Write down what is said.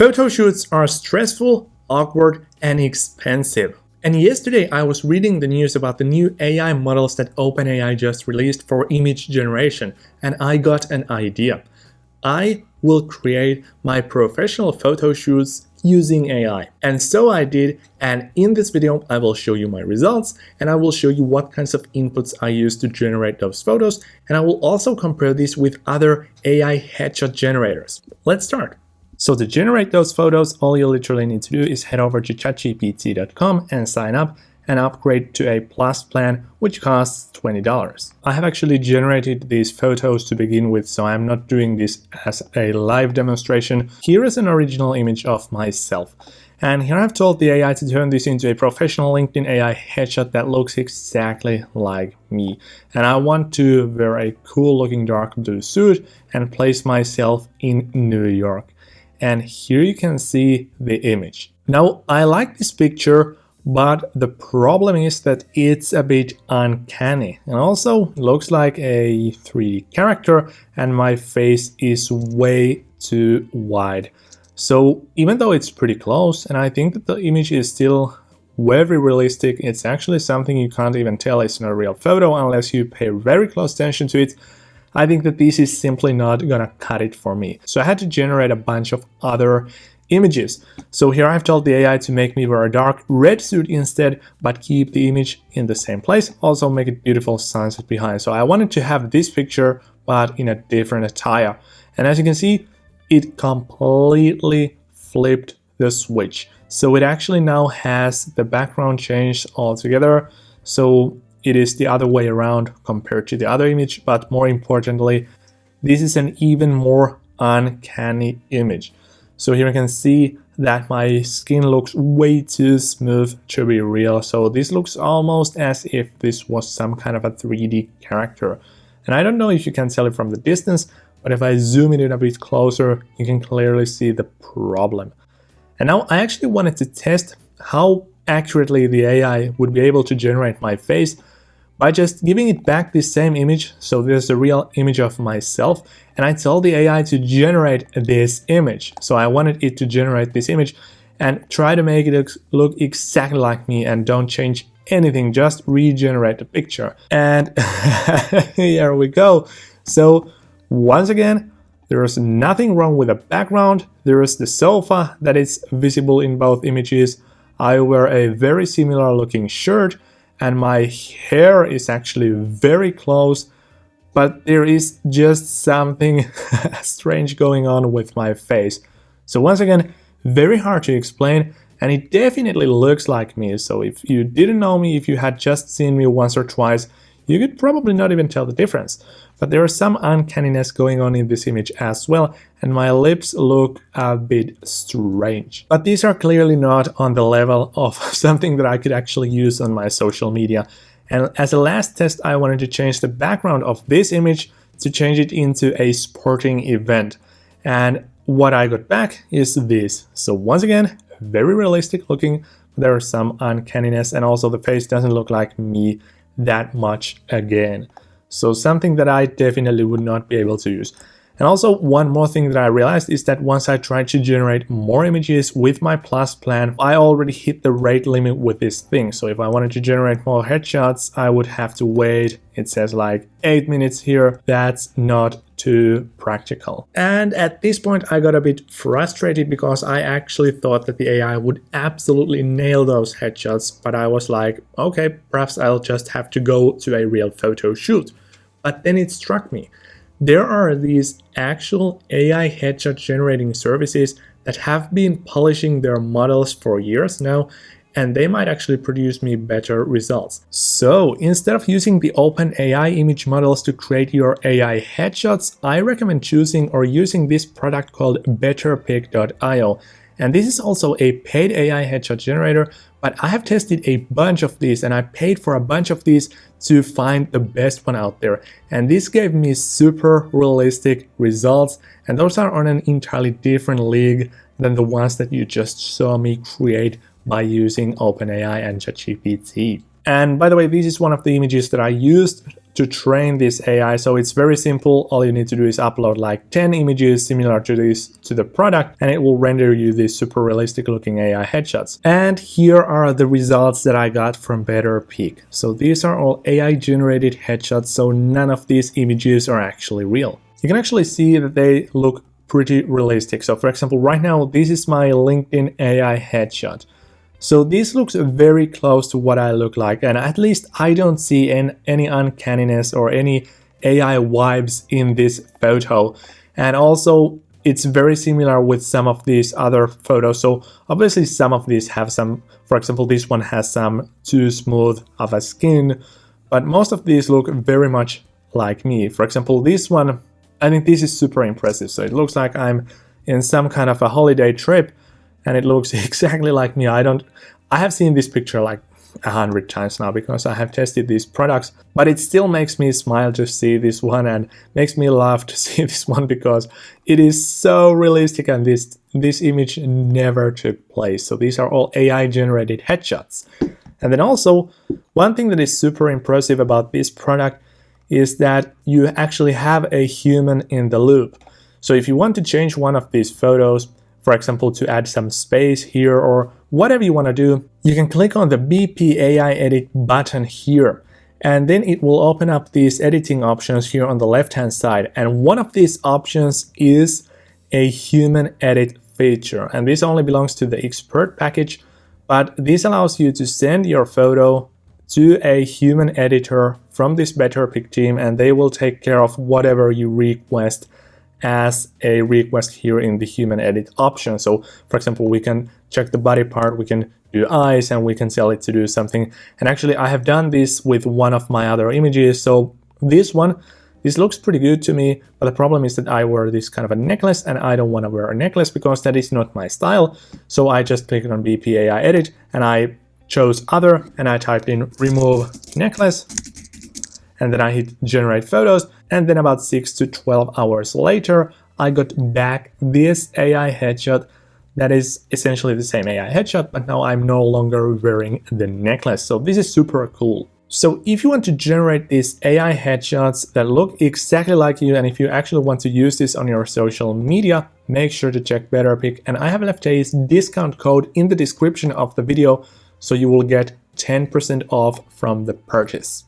Photo shoots are stressful, awkward, and expensive. And yesterday I was reading the news about the new AI models that OpenAI just released for image generation, and I got an idea. I will create my professional photo shoots using AI. And so I did, and in this video I will show you my results, and I will show you what kinds of inputs I use to generate those photos, and I will also compare this with other AI headshot generators. Let's start. So to generate those photos, all you literally need to do is head over to chatgpt.com and sign up and upgrade to a Plus plan, which costs $20. I have actually generated these photos to begin with, so I'm not doing this as a live demonstration. Here is an original image of myself. And here I've told the AI to turn this into a professional LinkedIn AI headshot that looks exactly like me. And I want to wear a cool looking dark blue suit and place myself in New York. And here you can see the image. Now, I like this picture, but the problem is that it's a bit uncanny and also looks like a 3D character, and my face is way too wide. So even though it's pretty close, and I think that the image is still very realistic, it's actually something you can't even tell it's not a real photo unless you pay very close attention to it. I think that this is simply not gonna cut it for me. So I had to generate a bunch of other images. So here I've told the AI to make me wear a dark red suit instead, but keep the image in the same place. Also make it beautiful sunset behind. So I wanted to have this picture, but in a different attire. And as you can see, it completely flipped the switch. So it actually now has the background changed altogether. So it is the other way around compared to the other image, but more importantly, this is an even more uncanny image. So here you can see that my skin looks way too smooth to be real. So this looks almost as if this was some kind of a 3D character. And I don't know if you can tell it from the distance, but if I zoom in a bit closer, you can clearly see the problem. And now I actually wanted to test how accurately the AI would be able to generate my face by just giving it back this same image. So there's a real image of myself, and I told the AI to generate this image. So I wanted it to generate this image and try to make it look exactly like me, and don't change anything, just regenerate the picture. And here we go. So once again, there is nothing wrong with the background. There is the sofa that is visible in both images. I wear a very similar looking shirt, and my hair is actually very close, but there is just something strange going on with my face. So once again, very hard to explain, and it definitely looks like me. So if you didn't know me, if you had just seen me once or twice, you could probably not even tell the difference. But there is some uncanniness going on in this image as well, and my lips look a bit strange. But these are clearly not on the level of something that I could actually use on my social media. And as a last test, I wanted to change the background of this image to change it into a sporting event. And what I got back is this. So once again, very realistic looking. There is some uncanniness, and also the face doesn't look like me that much again. So something that I definitely would not be able to use. And also one more thing that I realized is that once I tried to generate more images with my Plus plan, I already hit the rate limit with this thing. So if I wanted to generate more headshots, I would have to wait. It says like 8 minutes here. That's not too practical. And at this point I got a bit frustrated because I actually thought that the AI would absolutely nail those headshots, but I was like, okay, perhaps I'll just have to go to a real photo shoot. But then it struck me. There are these actual AI headshot generating services that have been polishing their models for years now, and they might actually produce me better results. So instead of using the OpenAI image models to create your AI headshots, I recommend choosing or using this product called betterpic.io. And this is also a paid AI headshot generator, but I have tested a bunch of these, and I paid for a bunch of these to find the best one out there. And this gave me super realistic results, and those are on an entirely different league than the ones that you just saw me create by using OpenAI and ChatGPT. And by the way, this is one of the images that I used to train this AI. So it's very simple. All you need to do is upload like 10 images similar to this to the product, and it will render you these super realistic looking AI headshots. And here are the results that I got from BetterPic. So these are all AI generated headshots, so none of these images are actually real. You can actually see that they look pretty realistic. So for example, right now, this is my LinkedIn AI headshot. So this looks very close to what I look like, and at least I don't see any uncanniness or any AI vibes in this photo. And also, it's very similar with some of these other photos. So obviously some of these have some, for example, this one has some too smooth of a skin, but most of these look very much like me. For example, this one, I think this is super impressive. So it looks like I'm in some kind of a holiday trip, and it looks exactly like me. I have seen this picture like 100 times now because I have tested these products, but it still makes me smile to see this one and makes me laugh to see this one because it is so realistic, and this image never took place. So these are all AI generated headshots. And then also, one thing that is super impressive about this product is that you actually have a human in the loop. So if you want to change one of these photos, for example, to add some space here or whatever you want to do, you can click on the BP AI Edit button here, and then it will open up these editing options here on the left-hand side. And one of these options is a human edit feature, and this only belongs to the expert package, but this allows you to send your photo to a human editor from this BetterPic team, and they will take care of whatever you request as a request here in the human edit option. So for example, we can check the body part, we can do eyes, and we can tell it to do something. And actually I have done this with one of my other images. So this looks pretty good to me, but the problem is that I wear this kind of a necklace, and I don't want to wear a necklace because that is not my style. So I just clicked on BP AI Edit, and I chose other, and I typed in remove necklace, and then I hit generate photos, and then about 6 to 12 hours later, I got back this AI headshot that is essentially the same AI headshot, but now I'm no longer wearing the necklace. So this is super cool. So if you want to generate these AI headshots that look exactly like you, and if you actually want to use this on your social media, make sure to check BetterPic. And I have left a discount code in the description of the video, so you will get 10% off from the purchase.